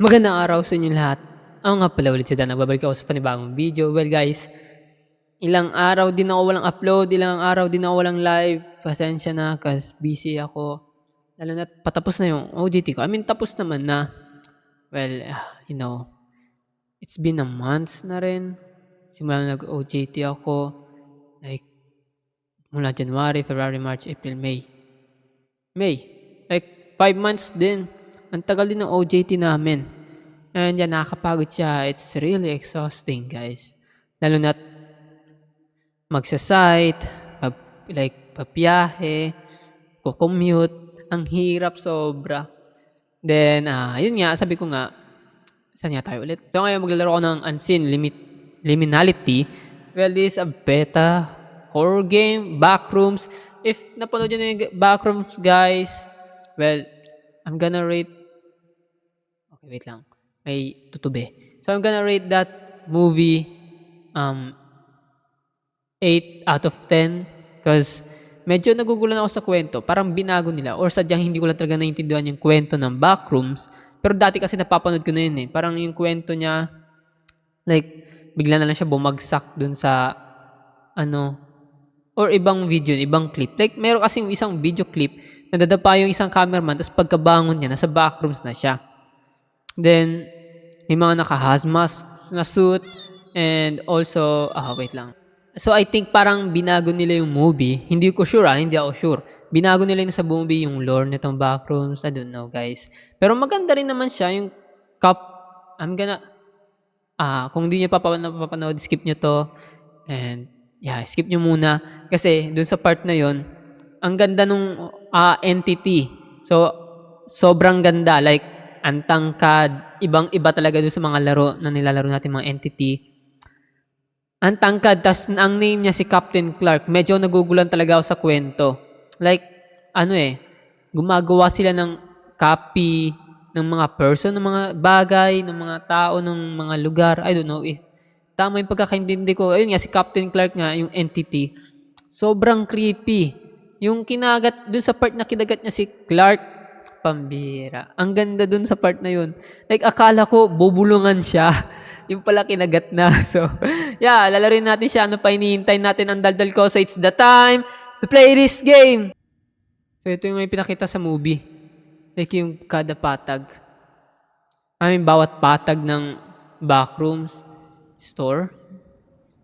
Magandang araw sa inyo lahat. Ako nga pala ulit si Dan, nagbabalik ako sa panibagong video. Well guys, ilang araw din ako walang upload, ilang araw din ako walang live. Pasensya na kasi busy ako. Lalo na patapos na yung OJT ko. I mean, tapos naman na. Well, it's been a month na rin. Simula na nag-OJT ako. Like, mula January, February, March, April, May. Like, 5 months din. Ang tagal din ng OJT namin. And yan, nakakapagod siya. It's really exhausting, guys. Lalo na magsa-site, papiyahe, kukommute. Ang hirap sobra. Then, yun nga, sabi ko nga, saan nga tayo ulit? So ngayon, maglalaro ko ng Unseen Liminality. Well, this is a beta horror game, Backrooms. If napanood nyo na yung Backrooms, guys, well, I'm gonna rate... Okay, wait lang. May tutube. So, I'm gonna rate that movie 8 out of 10 because medyo nagugulan ako sa kwento. Parang binago nila or sadyang hindi ko lang talaga naintindihan yung kwento ng Backrooms. Pero dati kasi napapanood ko na yun eh. Parang yung kwento niya, like, bigla na lang siya bumagsak dun sa, or ibang video, ibang clip. Like, meron kasing isang video clip na dadapa yung isang cameraman tapos pagkabangon niya, nasa Backrooms na siya. Then, may mga naka-hazmat na suit and also, wait lang. So, I think parang binago nila yung movie. Hindi ko sure hindi ako sure. Binago nila yung sa movie yung lore nitong Backrooms. I don't know, guys. Pero maganda rin naman siya. Yung I'm gonna, kung hindi nyo papanood, skip nyo to. And, yeah, skip nyo muna. Kasi, dun sa part na yon ang ganda nung entity. So, sobrang ganda. Like, ang tangkad. Ibang-iba talaga dun sa mga laro na nilalaro natin, mga entity. Ang tangkad, tas ang name niya si Captain Clark. Medyo nagugulan talaga ako sa kwento. Like, gumagawa sila ng copy ng mga person, ng mga bagay, ng mga tao, ng mga lugar. I don't know if tama yung pagkakaintindi ko. Ayun nga, si Captain Clark nga, yung entity. Sobrang creepy. Yung kinagat, dun sa part na kinagat niya si Clark, pambira. Ang ganda dun sa part na yun. Like, akala ko, bubulungan siya. Yung pala kinagat na. So, yeah, lalarin natin siya. Ano pa hinihintay natin ang daldal ko? So, it's the time to play this game. So, ito yung may pinakita sa movie. Like, yung kada patag. Bawat patag ng Backrooms store.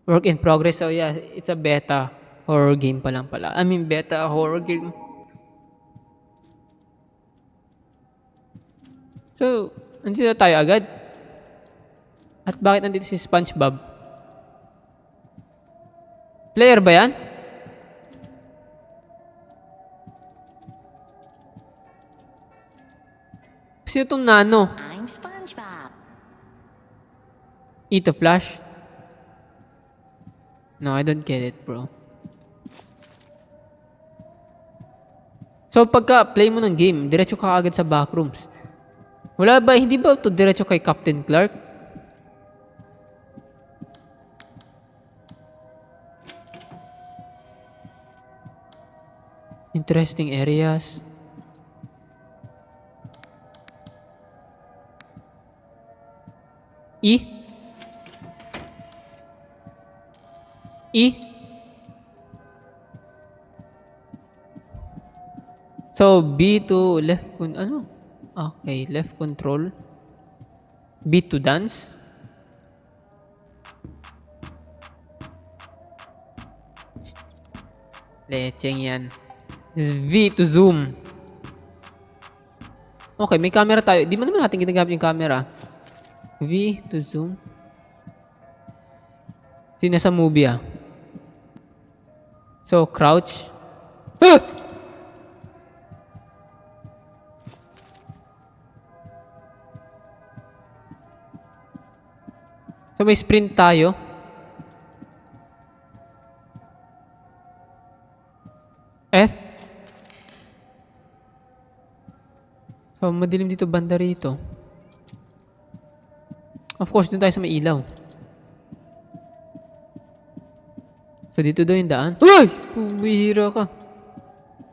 Work in progress. So, yeah, it's a beta horror game pa lang pala. Beta horror game. So, nandito na tayo agad. At bakit nandito si SpongeBob? Player ba yan? Sino itong Nano? I'm SpongeBob. Eat a flash? No, I don't get it, bro. So, pagka play mo ng game, diretso ka agad sa Backrooms. Wala ba? Hindi ba ito diretso kay Captain Clark? Interesting areas. E? So, B to left Okay, left control. B to dance. Lecheng yan. V to zoom. Okay, may camera tayo. Di mo naman natin ginagamit yung camera. V to zoom. Sino sa movie So, crouch. So, may sprint tayo. F. So, madilim dito banda rito. Of course, dun tayo sa may ilaw. So, dito daw yung daan. Uy! Bumihira ka.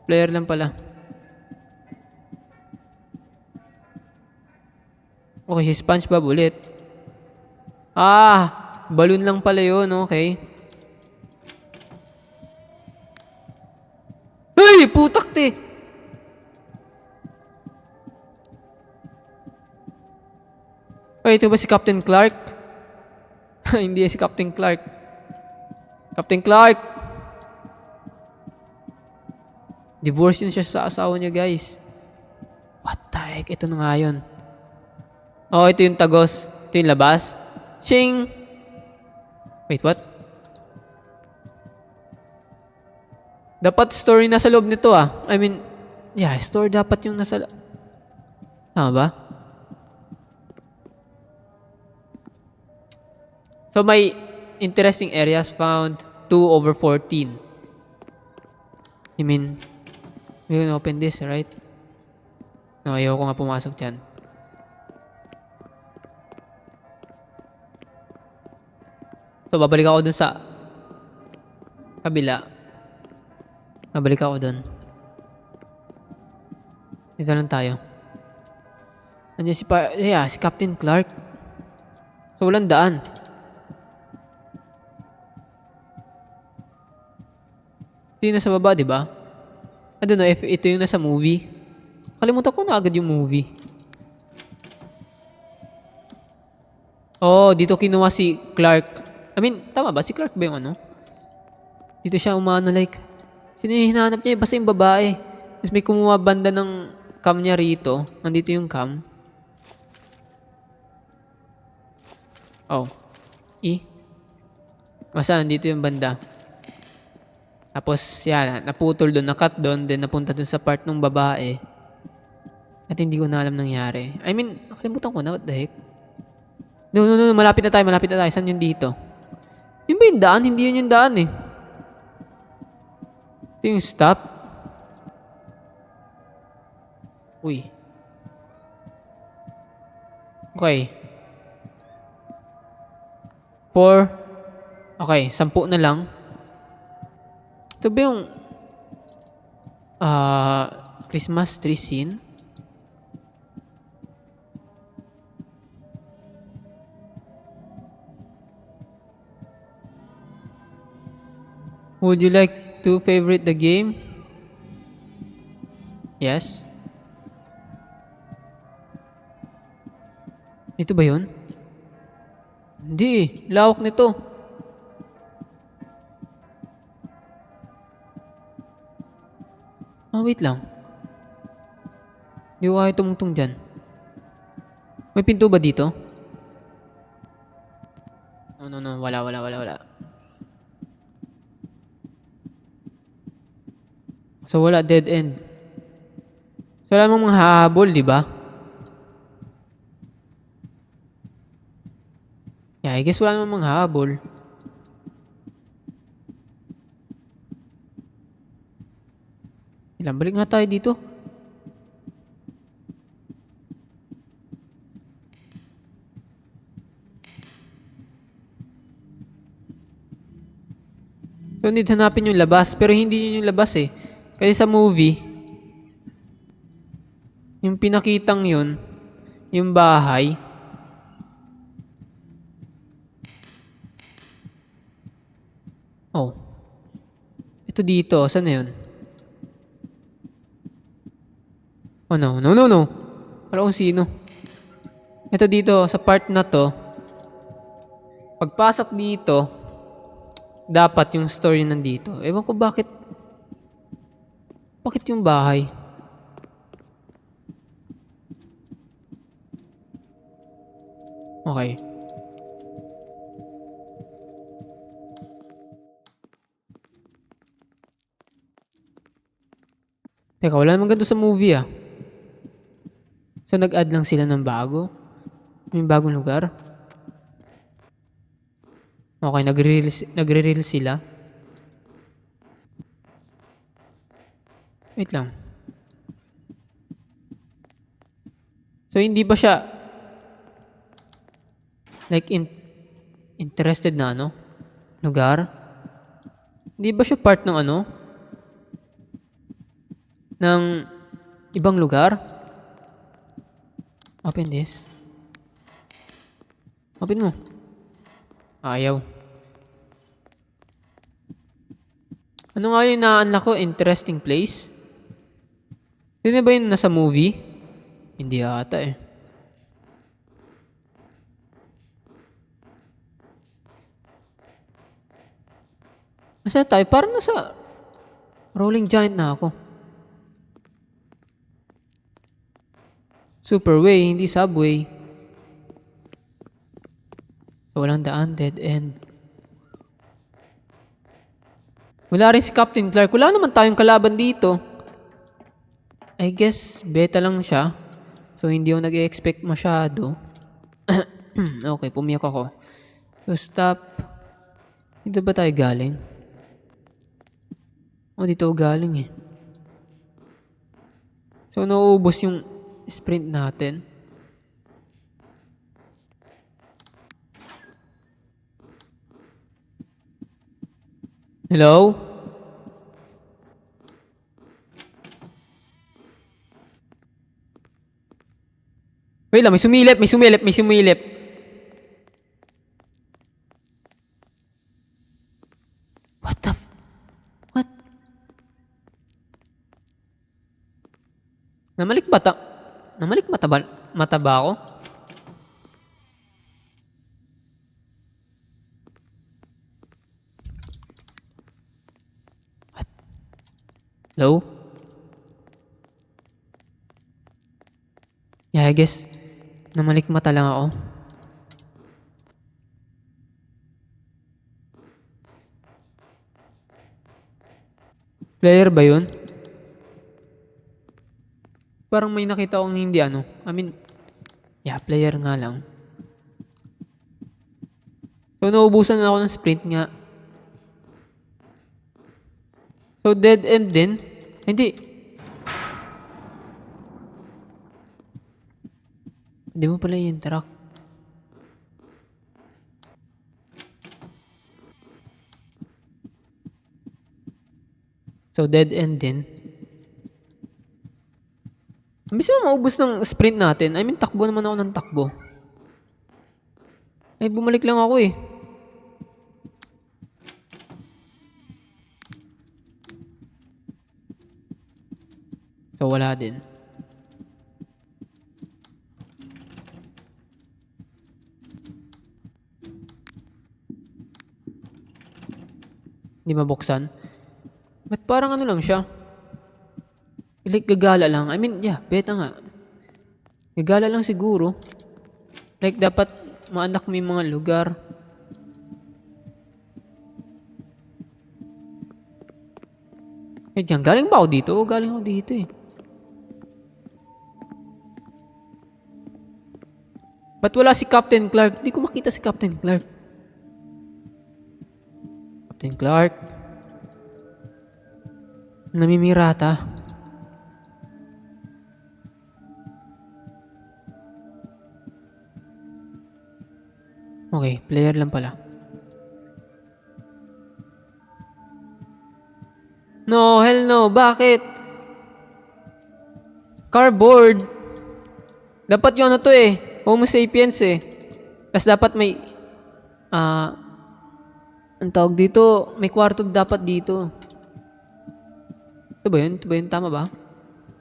Player lang pala. Okay, si SpongeBob ulit. Ah! Balloon lang pala yun. Okay. Ay! Putak te! Ay, ito ba si Captain Clark? Hindi si Captain Clark. Captain Clark! Divorce yun siya sa asawa niya, guys. What the heck? Ito na nga yun. Oh, ito yung tagos. Ito yung labas. Ching! Wait, what? Dapat story nasa loob nito ah. I mean, yeah, story dapat yung nasa... Tama ba? So, may interesting areas found 2/14. I mean, we can open this, right? No, ayoko nga pumasok dyan. So, babalik ako dun sa kabila. Babalik ako dun. Dito lang tayo. Nandiyan si Captain Clark. So, walang daan. Ito yung nasa baba, di ba? I don't know if ito yung nasa movie. Kalimutan ko na agad yung movie. Oh, dito kinuha si Clark. I mean, tama ba? Si Clark ba yung ano? Dito siya umano like, sino yung hinahanap niya? Basta yung babae. Tapos may kumuha banda ng cam niya rito. Nandito yung cam. Oh. Basta nandito yung banda. Tapos yan, naputol doon, nakat doon, then napunta doon sa part ng babae. At hindi ko na alam nangyari. I mean, nakalimutan ko na, what the heck? No, malapit na tayo. Saan yun dito? Yun ba yung daan? Hindi yun yung daan eh. Ito yung stop. Uy. Okay. 4. Okay, 10 na lang. Ito ba yung Christmas tree scene? Would you like to favorite the game? Yes. Ito ba yun? Hindi. Lawak nito. Wait lang. Hindi ko kaya tumungtong dyan. May pinto ba dito? No. Wala. So, wala. Dead end. So, wala mong mga hahabol, di ba? Yeah, I guess wala namang mga hahabol. Ilan, balik nga tayo dito. So, need hanapin yung labas. Pero hindi yun yung labas eh. Kasi sa movie, yung pinakitang yun, yung bahay, oh. Ito dito. Saan na yun? Oh no. Wala kung sino. Ito dito, sa part na to, pagpasok dito, dapat yung story nandito. Ewan ko bakit yung bahay? Okay. Teka, wala namang ganito sa movie ah. So nag-add lang sila ng bago? May bagong lugar? Okay, nagre-release sila. Wait lang. So hindi ba siya like interested na ano? Lugar? Hindi ba siya part ng ano? Ng ibang lugar? Open this. Open mo. Ayaw. Ano nga yung na-unlock ko? Interesting place? Hindi ba yun nasa movie? Hindi ata eh. Asa tayo? Parang nasa Rolling Giant na ako. Superway, hindi subway. So, walang daan, dead end. Wala rin si Captain Clark. Wala naman tayong kalaban dito. I guess, beta lang siya. So, hindi ako nag-expect masyado. Okay, pumiyak ako. So, stop. Dito ba tayo galing? Oh, dito ako galing eh. So, nauubos yung sprint natin. Hello? Wait lang, may sumilip, may sumilip, may sumilip. What the What? Namalik mata ba ako? What? Hello? Yeah, I guess namalik mata lang ako. Player ba yun? Parang may nakita akong hindi yeah, player nga lang. So, naubusan na ako ng sprint nga. So, dead end din? Hindi. Hindi mo pala i-interact. So, dead end din. Imbis na maubos ng sprint natin, takbo naman ako ng takbo. Ay, bumalik lang ako eh. So, wala din. Hindi mabuksan. Ba't parang ano lang siya? Like, gagala lang. Yeah, beta nga. Gagala lang siguro. Like, dapat maanak mo yung mga lugar. Yan, galing ba ako dito? O galing ako dito eh. Ba't wala si Captain Clark? Hindi ko makita si Captain Clark. Captain Clark. Namimirata. Okay, player lang pala. No, hell no. Bakit? Cardboard. Dapat yung ano to eh. Homo sapiens eh. Tapos dapat may... ang tawag dito, may kwarto dapat dito. Ito ba yun? Ito ba yun? Tama ba?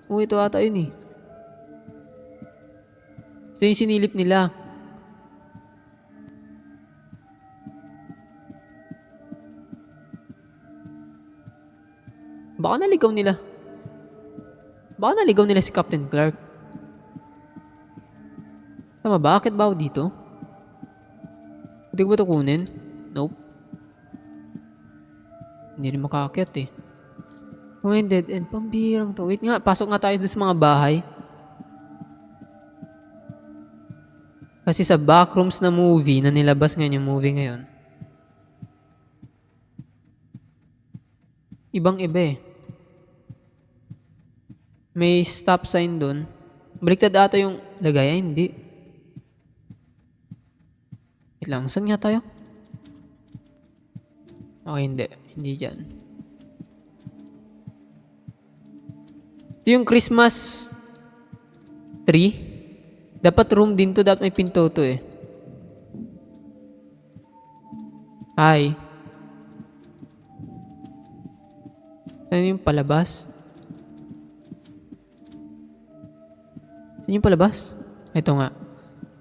Oo, ito ata yun eh. Ito yung sinilip nila. Baka naligaw nila si Captain Clark. Tama ba? Bakit ba ako dito? Pwede ko ba ito kunin? Nope. Hindi rin makaakyat eh. Kung dead end, pambirang to. Wait nga, pasok nga tayo doon sa mga bahay. Kasi sa backrooms na movie, na nilabas ngayon yung movie ngayon, ibang iba eh. May stop sign doon. Baliktad ata yung lagay. Ay, hindi. Wait lang, saan nga tayo? Okay, hindi. Hindi dyan. Ito yung Christmas tree. Dapat room din to. Dapat may pinto to eh. Ay, ano yung palabas? Ano yung palabas? Ito nga.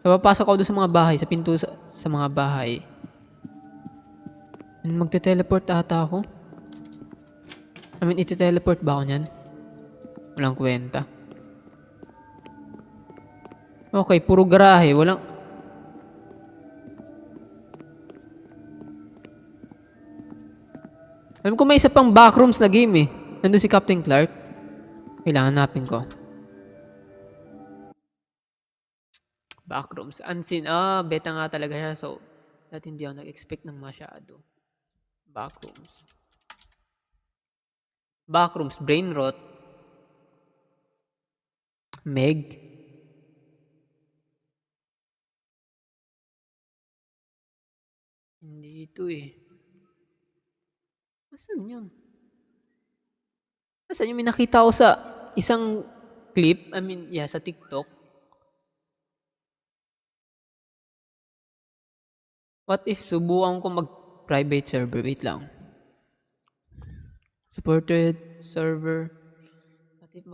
So, papasok ako doon sa mga bahay, sa pinto sa mga bahay. Magte-teleport ata ako. I mean, iti-teleport ba ako niyan? Walang kwenta. Okay, puro garahe. Walang... Alam ko may isa pang backrooms na game eh. Nandun si Captain Clark. Kailangan hanapin ko. Backrooms. Unseen. Beta nga talaga siya. So, dati hindi ako nag-expect ng masyado. Backrooms. Backrooms. Brain rot. Meg. Hindi ito eh. Asan yun? Asan yung may nakita ko sa isang clip? I mean, yeah, sa TikTok. What if subukan ko mag-private server? Wait lang. Supported server. What if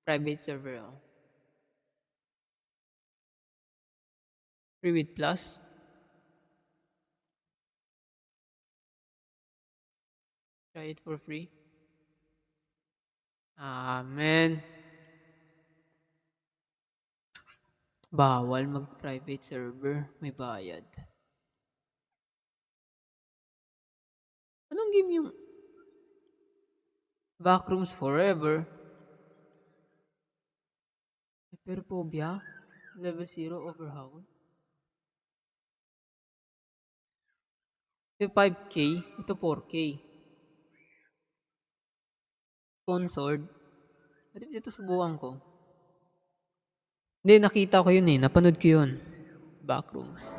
private server ako? Free with plus? Try it for free? Man. Bawal mag-private server. May bayad. Anong game yung Backrooms Forever? Hyperphobia? Level 0 overhaul? Ito 5K. Ito 4K. Sponsored. Pwede ito subukan ko. Hindi, nakita ko yun eh. Napanood ko yun. Backrooms.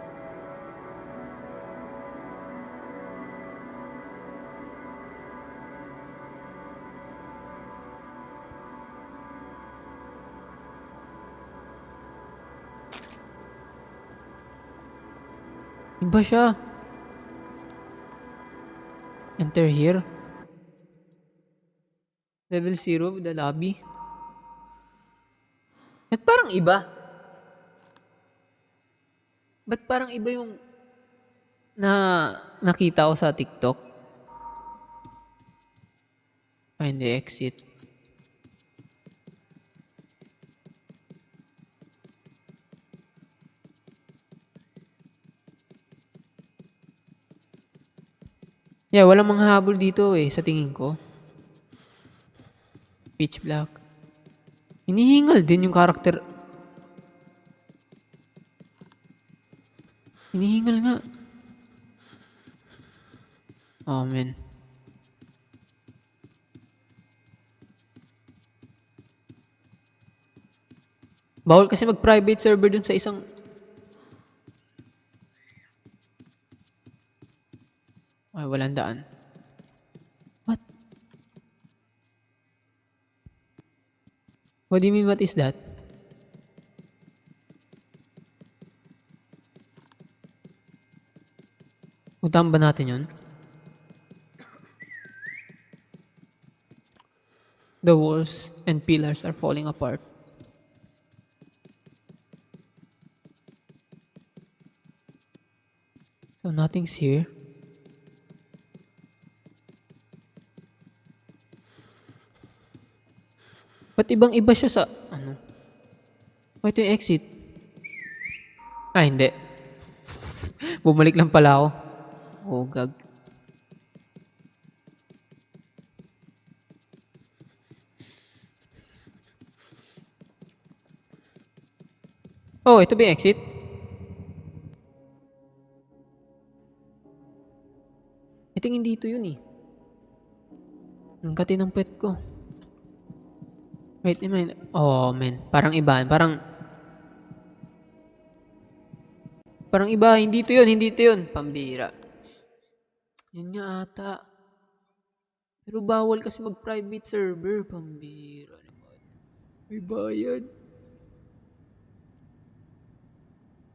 Iba siya. Enter here. Level 0 with the lobby. Ba't parang iba? Ba't parang iba yung nakita ko sa TikTok? Find the exit. Yeah, walang mga habol dito eh, sa tingin ko. Pitch black. Hinihingal din yung karakter. Hinihingal nga. Oh, man. Bawal kasi mag-private server dun sa isang... Ay, walang daan. What? What do you mean, what is that? Puntahan ba natin yun? The walls and pillars are falling apart. So nothing's here. Ba't ibang iba siya sa... Ano? Ito yung exit. Hindi. Bumalik lang pala ako. Oh, gag. Oh, ito ba yung exit? Ito hindi ito yun eh. Ang kati ng pet ko. Wait, man. Oh, man. Parang iba. Parang iba. Hindi ito yun. Pambira. Yun nga ata. Pero bawal kasi mag-private server. Pambira naman. May bayad.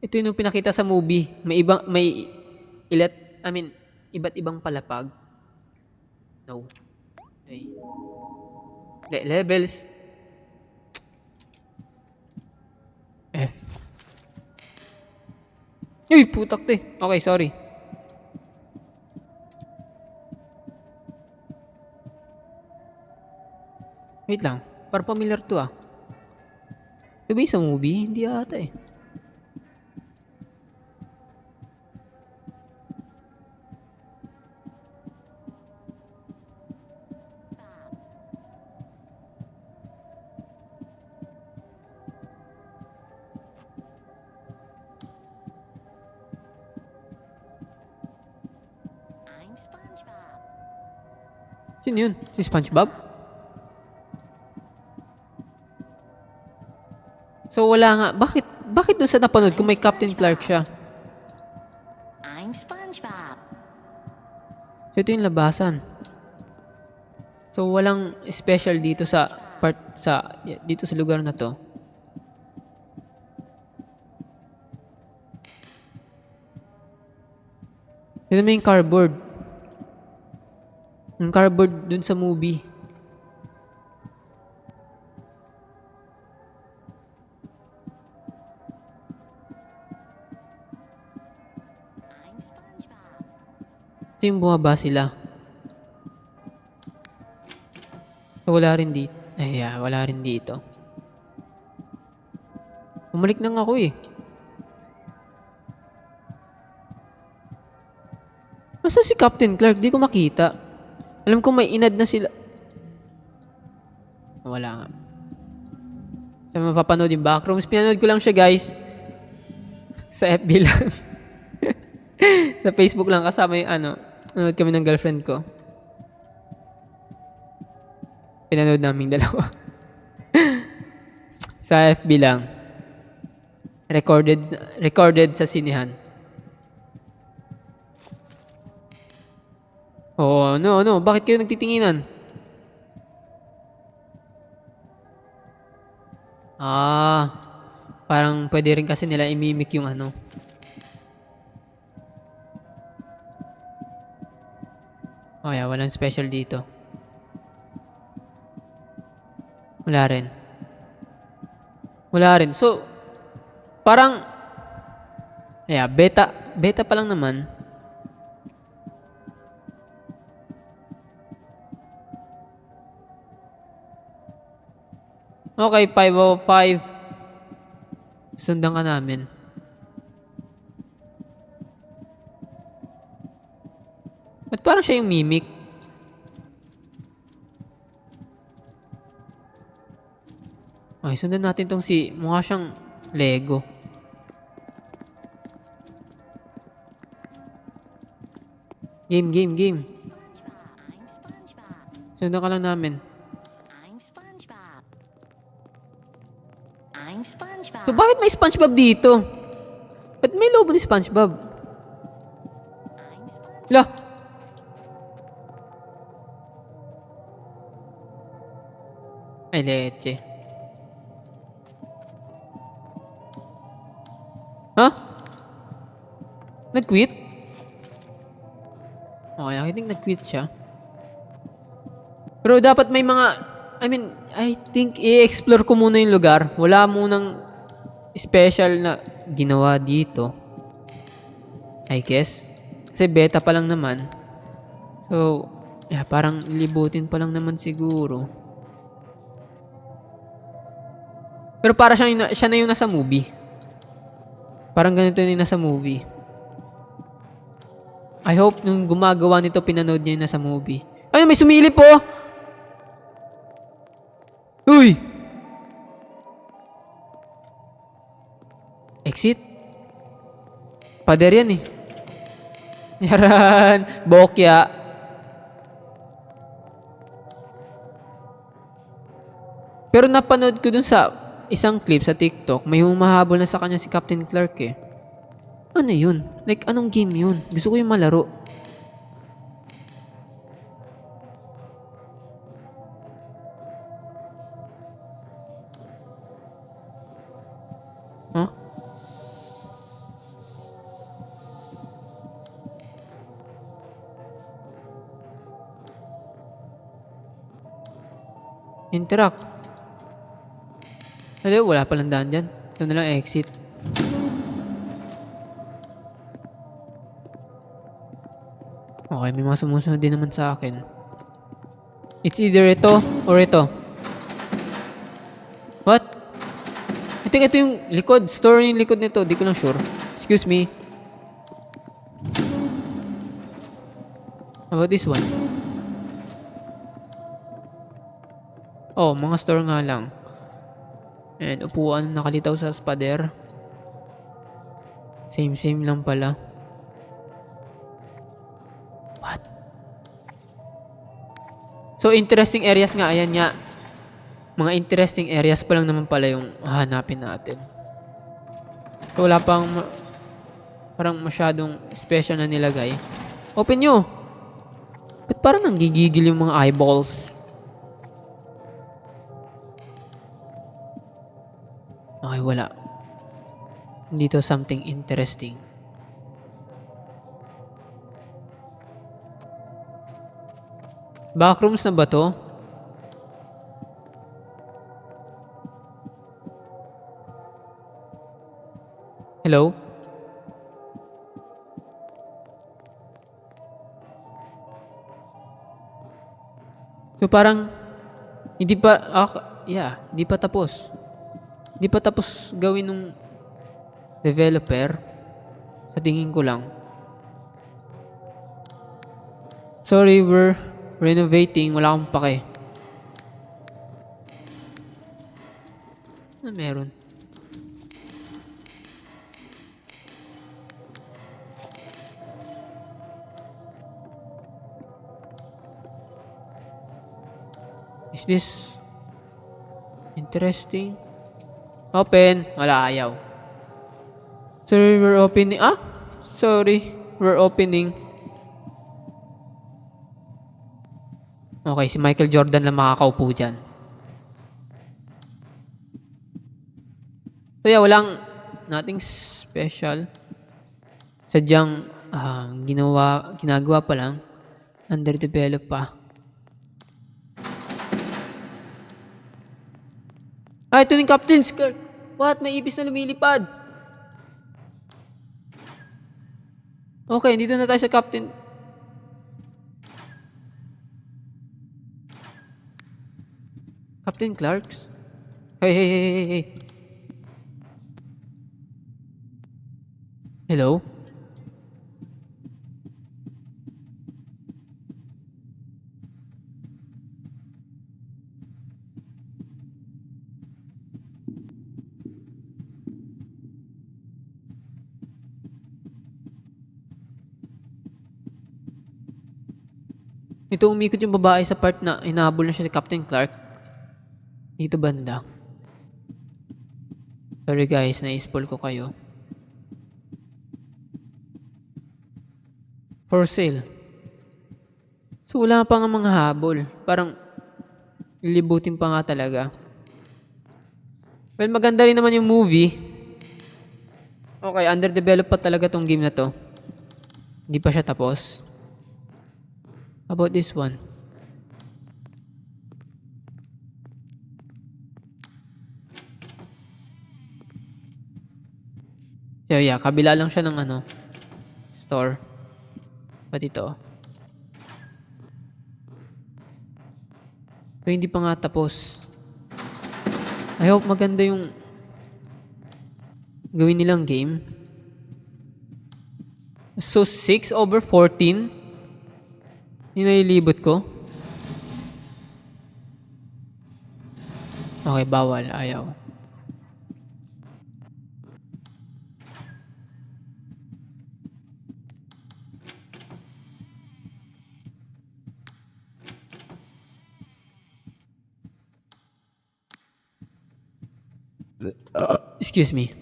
Ito yung pinakita sa movie. May I mean, iba't ibang palapag. No. Okay. Levels. F. Uy, putak te. Okay, sorry. Wait lang. Parang familiar to ah. Ito ba yung sa movie? Hindi ata eh. I'm SpongeBob. Sino yun? Si SpongeBob? So wala nga. Bakit doon sa napanood kung may Captain Clark siya? I'm SpongeBob. So ito yung labasan. So walang special dito sa dito sa lugar na to. Ito may yung cardboard. Yung cardboard dun sa movie. I'm SpongeBob. Ito yung bumaba sila. So wala rin dito. Ay, wala rin dito. Bumalik na nga ako eh. Masa si Captain Clark? Di ko makita. Alam ko may inad na sila. Wala nga. Sa mapapanood yung backrooms, pinanood ko lang siya guys. Sa FB lang. Sa Facebook lang kasama yung nanood kami ng girlfriend ko. Pinanood naming dalawa. Sa FB lang. Recorded sa sinihan. Oo, ano, bakit kayo nagtitinginan? Parang pwede rin kasi nila imimik yung ano. Oh yeah, walang special dito. Wala rin. Wala rin. So, parang, beta pa lang naman. Okay, 5:05. Sundan ka namin. Ba't parang siya yung mimic? Okay, sundan natin tong mukha siyang Lego. Game. SpongeBob. I'm SpongeBob. Sundan ka lang namin. I'm SpongeBob. I'm SpongeBob. So, bakit may SpongeBob dito? Ba't may lobo ni SpongeBob? I'm SpongeBob. Lah! Ay, leche. Ha? Nag-quit? Okay, I think nag-quit siya. Pero dapat may mga, I think i-explore ko muna yung lugar. Wala munang special na ginawa dito. I guess. Kasi beta pa lang naman. So, parang libutin pa lang naman siguro. Pero para siya na yung nasa movie. Parang ganito yung nasa movie. I hope nung gumagawa nito, pinanood niya yung nasa movie. Ay, may sumilip po! Uy! Exit? Pader yan eh. Yaran! Bokya. Pero napanood ko dun sa isang clip sa TikTok, may humahabol na sa kanya si Captain Clark eh. Ano yun? Like, anong game yun? Gusto ko yung malaro. Huh? Interact. Hello, wala palang daan dyan. Ito na lang exit. Okay, may mga sumusunod din naman sa akin. It's either ito or ito. What? I think ito yung likod. Store yung likod nito. Di ko lang sure. Excuse me. How about this one? Oh, mga store nga lang. And upuan nakalitaw sa spader. Same lang pala. What? So interesting areas nga. Ayan nga. Mga interesting areas pa lang naman pala yung hahanapin natin. So wala pang parang masyadong special na nilagay. Open nyo! Ba't parang nanggigigil yung mga eyeballs? Okay, wala. Dito something interesting. Backrooms na ba to? Hello? So parang hindi pa hindi pa tapos. Hindi pa tapos gawin ng developer sa tingin ko lang. Sorry, we're renovating. Wala akong pake. Ano meron? Is this interesting? Open. Wala, ayaw. Sorry, we're opening. Sorry, we're opening. Okay, si Michael Jordan lang makakaupo dyan. So yeah, walang nothing special. Sadyang ginagawa pa lang. Underdeveloped pa. Ito yung Captain's Skirt. What? May ibis na lumilipad. Okay, dito na tayo sa Captain. Captain Clark's? Hey. Hello? Ito umikot yung babae sa part na hinahabol na siya si Captain Clark. Dito banda. Sorry guys, na-spoil ko kayo. For sale. So wala pa nga mga habol. Parang lilibutin pa nga talaga. Well, maganda rin naman yung movie. Okay, underdeveloped pa talaga tong game na to. Hindi pa siya tapos. How about this one? So yeah, kabila lang siya ng store. Ba't ito? So hindi pa nga tapos. I hope maganda yung gawin nilang game. So 6/14? Yung nailibot ko? Okay, bawal. Ayaw. Excuse me.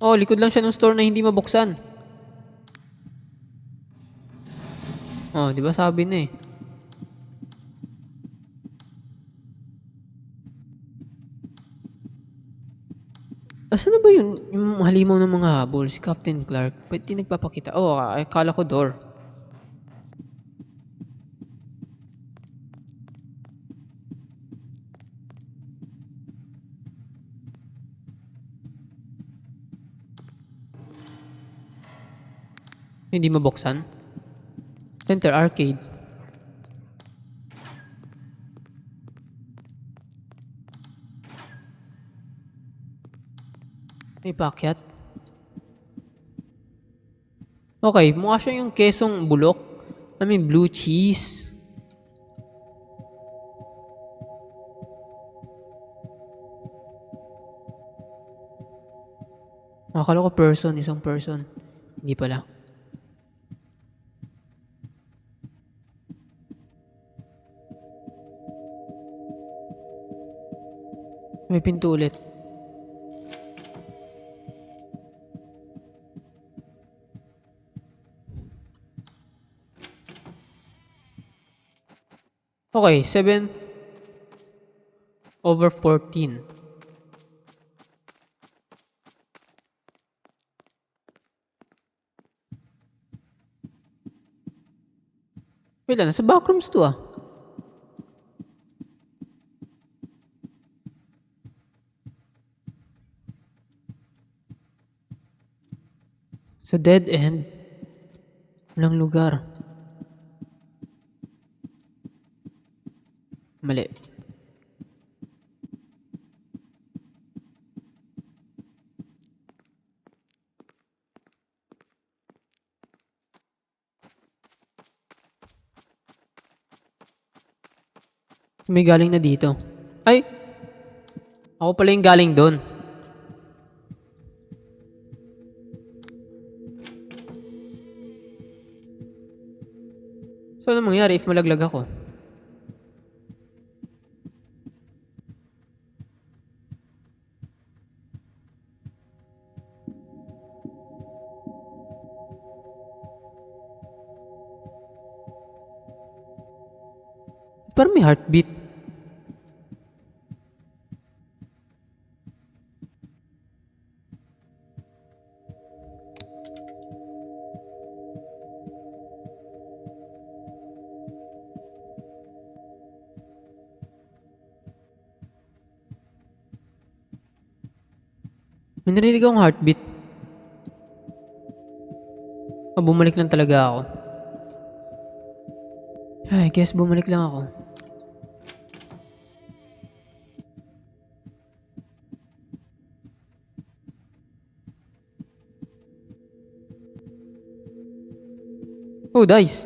Oh, likod lang siya ng store na hindi mabuksan. Oh, di ba sabi na eh. Asan na ba yung halimaw ng mga habol? Si Captain Clark. Ba't di nagpapakita? Oh, akala ko door. Hindi mabuksan. Center arcade. May paakyat. Okay, mukha siya yung kesong bulok na may blue cheese. Akala ko person, isang person. Hindi pala. May pinto ulit. Okay, 7/14. Wait lang, nasa backrooms to ah. Sa dead end. Walang lugar. Mali. May galing na dito. Ay! Ako pala yung galing doon. So, ano mangyari if malaglag ako? Parang may heartbeat. May narinig akong heartbeat. Bumalik lang talaga ako. Ay, guess bumalik lang ako. Oh, dice.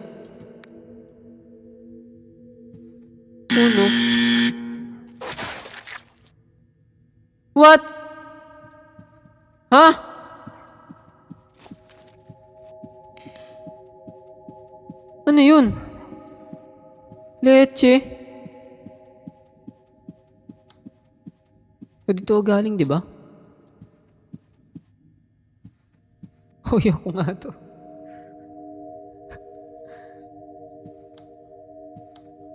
Oh no. What? Ha? Ano yun? Leche? So, dito ako galing, di ba? Oh, ko nga to.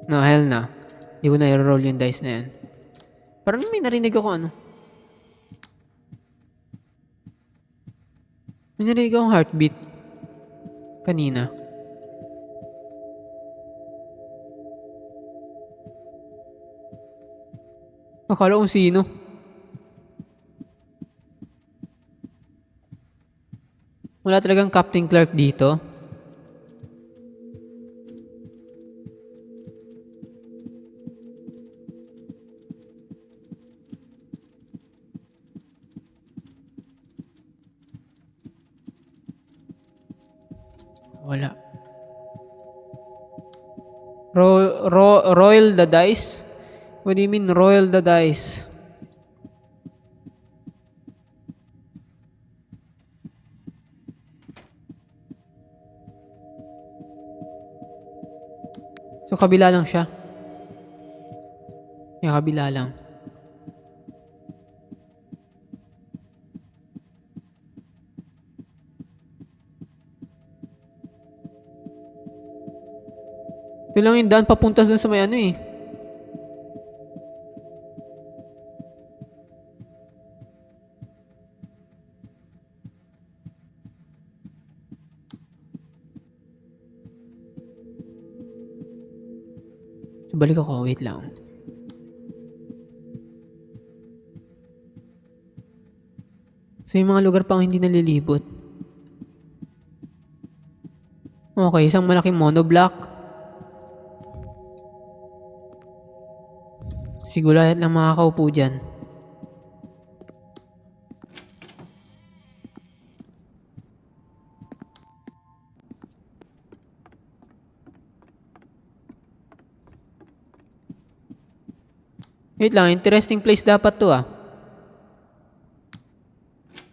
No, hell na. Hindi ko na i-roll yung dice na yan. Parang may narinig ako ano. May narinig akong heartbeat. Kanina. Akala kung sino. Wala talagang Captain Clark dito. Wala. Royal the dice? What do you mean royal the dice? So, kabila lang siya. Yung kabila lang. Ito lang yung daan papuntas dun sa may ano eh. So, balik ako. Wait lang. So, yung mga lugar pang hindi nalilibot. Okay, isang malaking monoblock. Siguro lahat lang makakaupo dyan. Wait lang, interesting place dapat to ah.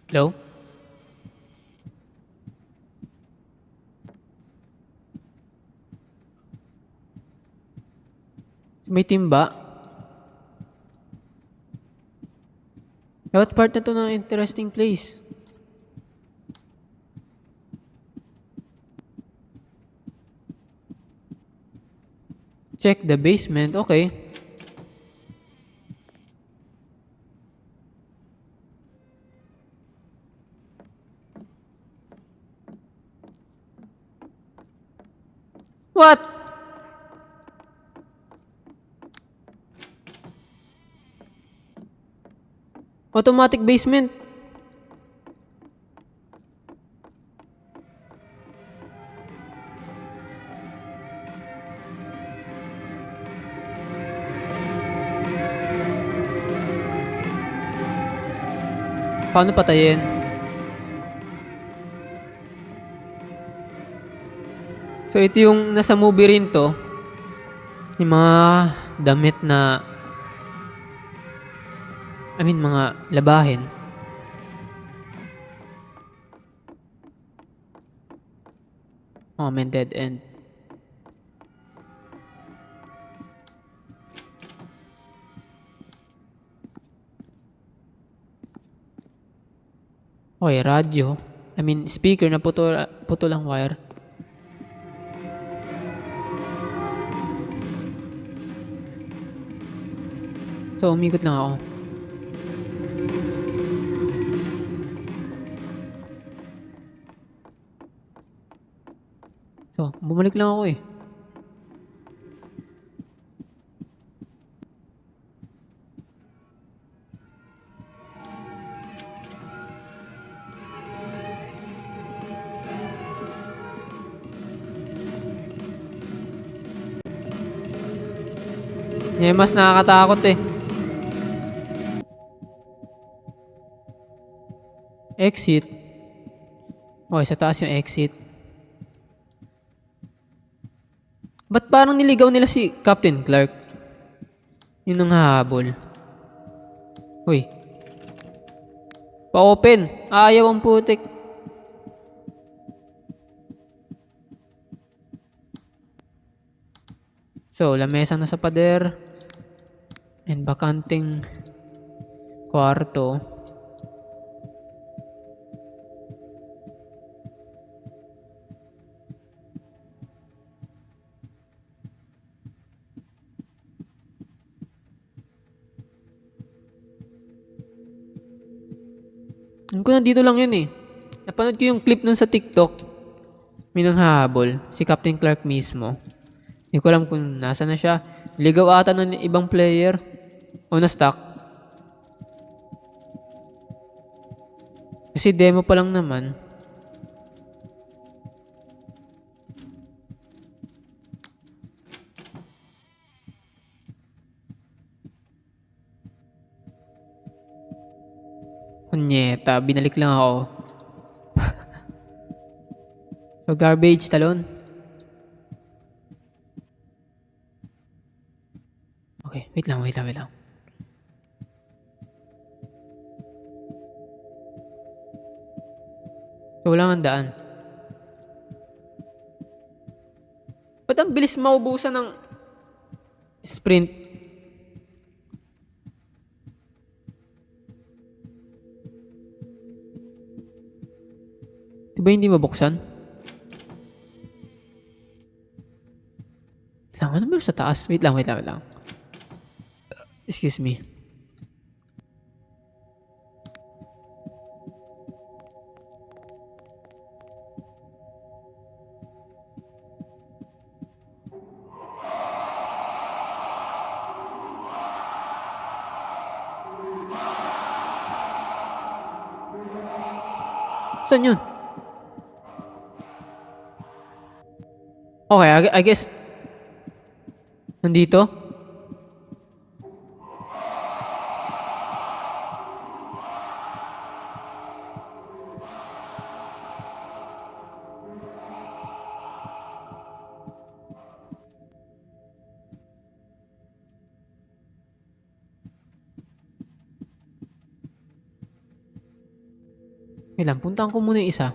Hello? May timba. Dapat part na to ng interesting place. Check the basement. Okay. What? Automatic basement. Paano patayin? So ito yung nasa movie rin to. Yung mga damit na mga labahin. Oh, may dead end. Okay, radyo. Speaker na putol ang wire. So, umikot lang ako. So, bumalik lang ako eh. Mas nakakatakot eh. Exit. Okay, sa taas yung exit. Ba't parang niligaw nila si Captain Clark? Yun ang hahabol. Uy. Pa-open. Ayaw ang putik. So, lamesa na sa pader. And bakanting kwarto. Alam ko nandito lang yun eh. Napanood ko yung clip nun sa TikTok. May nanghahabol. Si Captain Clark mismo. Hindi ko alam kung nasa na siya. Ligaw ata ng ibang player. O na-stuck. Kasi demo pa lang naman. Kunyeta, binalik lang ako. So, garbage, talon. Okay, wait lang. So, wala nga daan. Ba't ang bilis maubusan ng sprint? Diba hindi mabuksan? Ano meron sa taas? Wait lang. Excuse me. Saan yun? Okay, I guess, nandito? Wait lang, puntahan ko muna yung isa.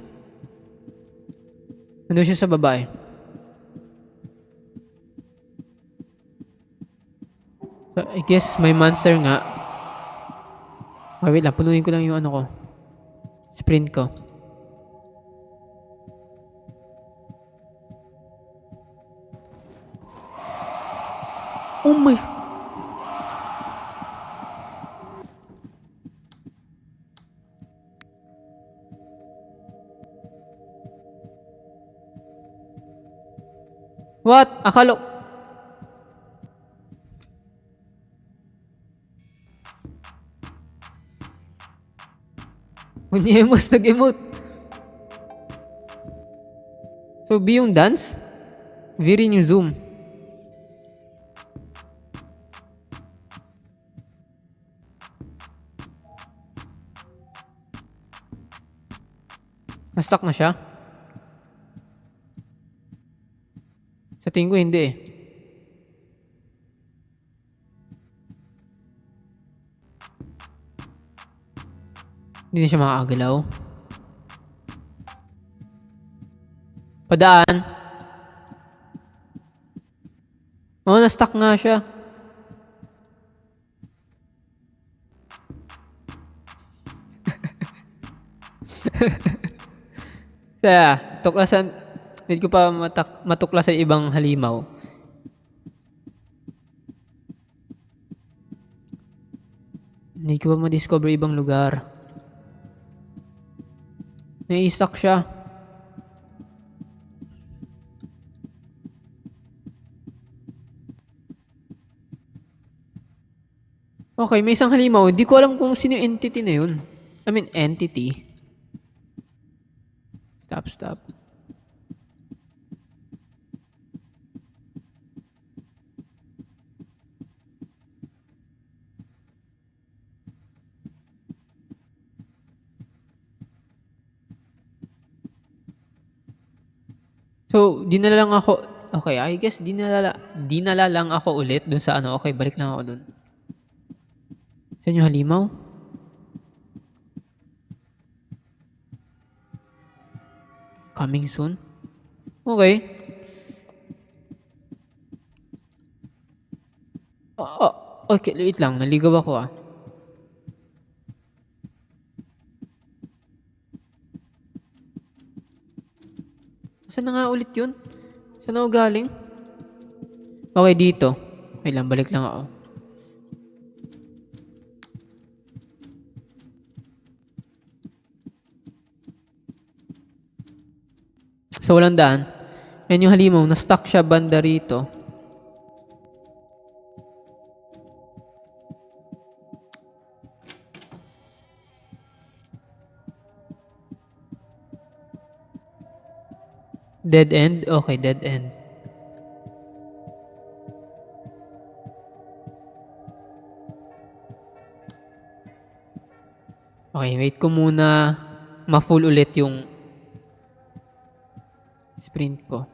Nandun siya sa babae. So, I guess may monster nga. Okay, wait lang, punuin ko lang yung ano ko. Sprint ko. Oh my... What? Akala... Unyemos nag-emote. So, B yung dance? V rin yung zoom. Na-stuck na siya? Sa tingin ko hindi eh. Hindi na siya makakagalaw. Padaan. Oo, na-stuck nga siya. Kaya, tuklasan, need ko pa matuklasan ibang halimaw. Need ko pa ma-discover ibang lugar. Nai-stuck siya. Okay, may isang halimaw. Hindi ko alam kung sino yung entity na yun. I mean, entity. Stop. So, dinala lang ako. Okay, I guess dinala lang ako ulit dun sa ano. Okay, balik lang ako dun. Saan yung halimaw? Coming soon? Okay. Okay, wait lang. Naligaw ako ah. Saan na nga ulit yun? Saan ako galing? Okay, dito. Wait lang, balik lang ako. So, walang daan. Yan yung halimaw. Na-stuck siya banda rito. Dead end? Okay, dead end. Okay, wait ko muna ma-full ulit yung sprint ko.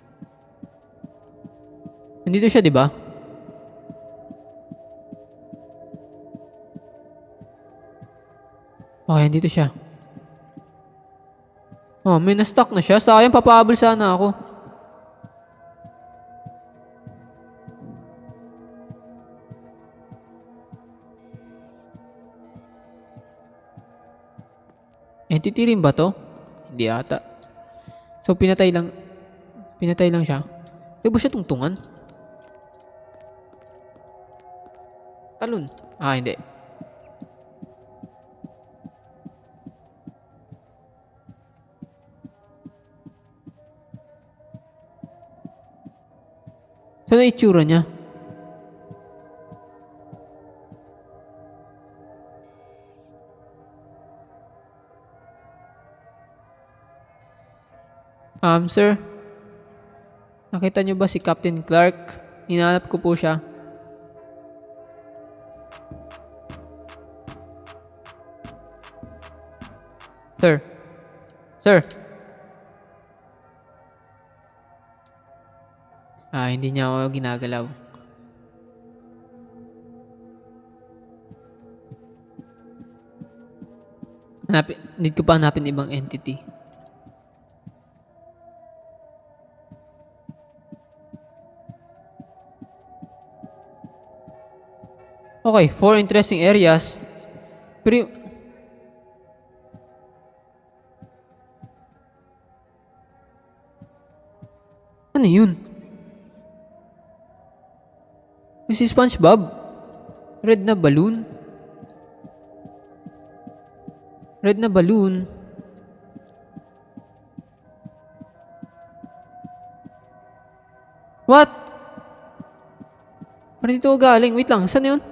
Nandito siya, di ba? Okay, nandito siya. Oh, may na-stuck na siya. Sayang, papahabol sana ako. Entity rin ba to? Hindi ata. So, pinatay lang siya. Di ba siya tungtungan? Talon. Ah, hindi. Saan na itsura niya? Sir? Nakita niyo ba si Captain Clark? Hinahanap ko po siya. Sir. Sir. Hindi niya ako ginagalaw. Need ko pa hanapin ibang entity. Okay, 4 interesting areas. Pero ano yun? Yung si SpongeBob? Red na balloon? Red na balloon? What? Parang dito ako galing. Wait lang, saan yun?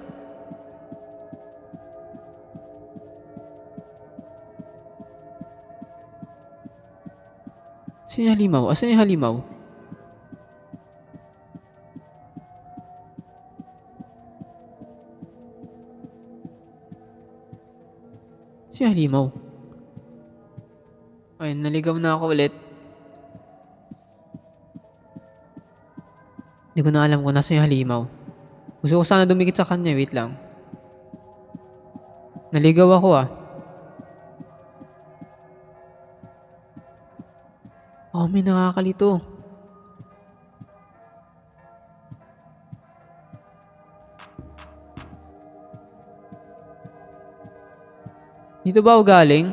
Asan yung halimaw? Asan yung halimaw? Asan yung halimaw? Ay, naligaw na ako ulit. Hindi ko na alam kung nasa yung halimaw. Gusto ko sana dumikit sa kanya. Wait lang. Naligaw ako may nakakalito. Dito ba ako galing?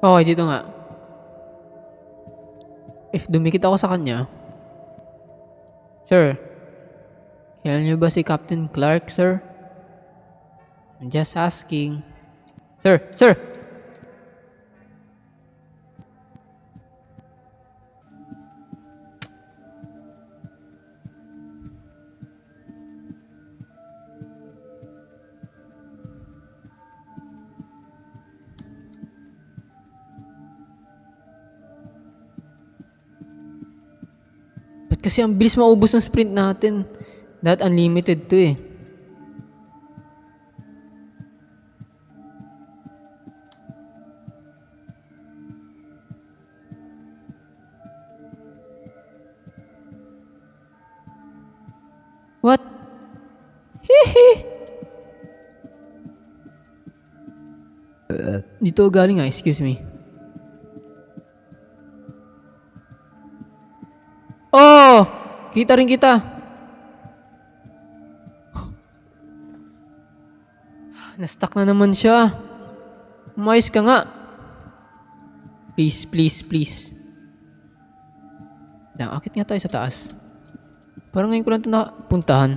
Okay, dito nga. If dumikit ako sa kanya, Sir, kilala niyo ba si Captain Clark, sir? I'm just asking. Sir! Sir! Ba't kasi ang bilis maubos ng sprint natin? That unlimited to eh. What? Hehe. Dito galing excuse me. Oh! Kita rin kita. Na-stuck na naman siya. Umayos ka nga. Please, please, please. Akit nga tayo sa taas. Parang ngayon ko lang ito napuntahan.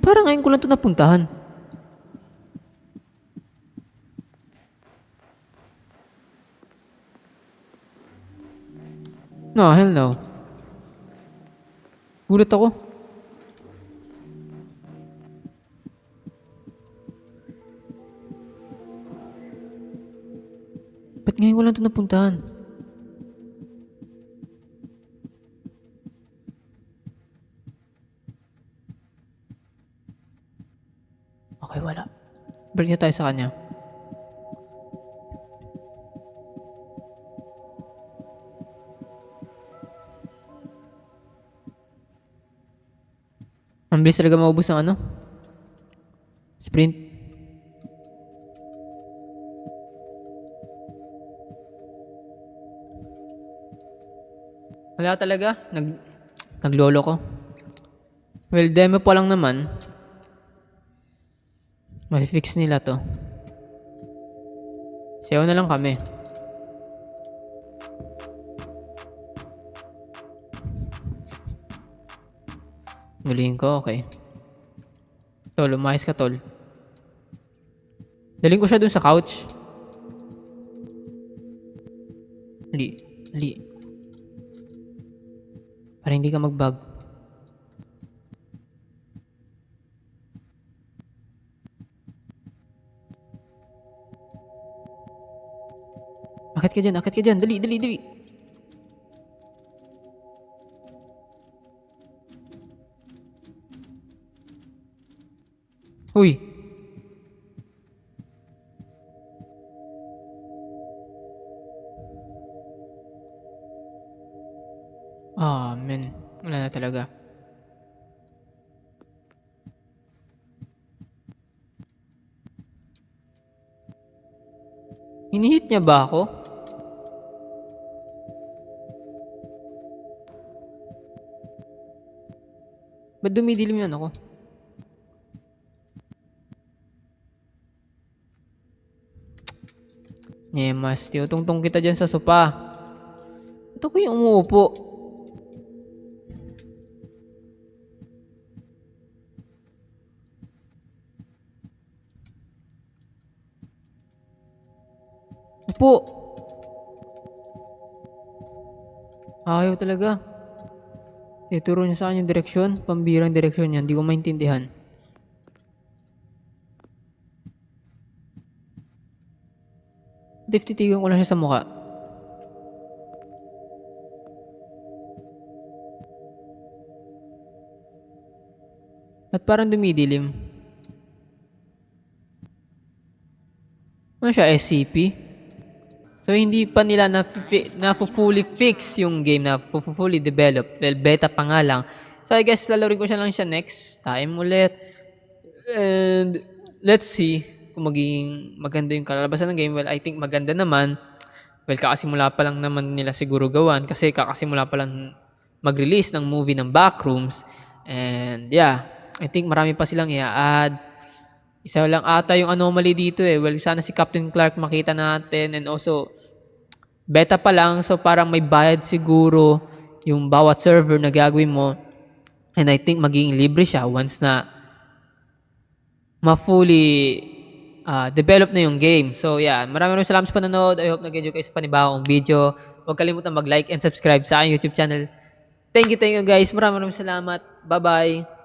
Parang ngayon ko lang ito napuntahan. No, hello. Gulat ako. Ba't ngayon ko lang ito napuntahan? Okay, wala. Balik na tayo sa kanya. Ang bilis talaga maubos ng sprint. Wala talaga. Naglolo ko. Well, demo pa lang naman. May-fix nila to. Sayaw na lang kami. Galing ko, okay. Tol, umayos ka, tol. Daling ko siya dun sa couch. Dali. Para hindi ka mag-bug. Akit ka dyan, akit ka dyan. Dali, dali, dali. Uy. Ah, men. Wala na talaga. Hinihit niya ba ako? Ba't dumidilim yan ako? Nyemas, tiyutungtong kita dyan sa sopa. Ito ko yung umuupo. Upo. Ayaw talaga. Ituro niya sa akin yung direksyon. Pambirang direksyon niya. Hindi ko maintindihan. Titigan ko lang siya sa mukha. At parang dumidilim. Ano siya, SCP? So, hindi pa nila na-fully fix yung game, na fully develop. Well, beta pa nga lang. So, I guess lalaroin ko siya lang siya next time ulit. And, let's see kung magiging maganda yung kalalabasan ng game. Well, I think maganda naman. Well, kakasimula pa lang naman nila siguro gawan kasi kakasimula pa lang mag-release ng movie ng Backrooms. And, yeah, I think marami pa silang i-add. Isa lang ata yung anomaly dito eh. Well, sana si Captain Clark makita natin, and also beta pa lang, so parang may bayad siguro yung bawat server na gagawin mo. And I think magiging libre siya once na ma-fully develop na yung game. So yeah, maraming salamat sa panonood. I hope nag-enjoy kayo sa panibagong video. Huwag kalimutan mag-like and subscribe sa aking YouTube channel. Thank you guys. Maraming salamat. Bye-bye.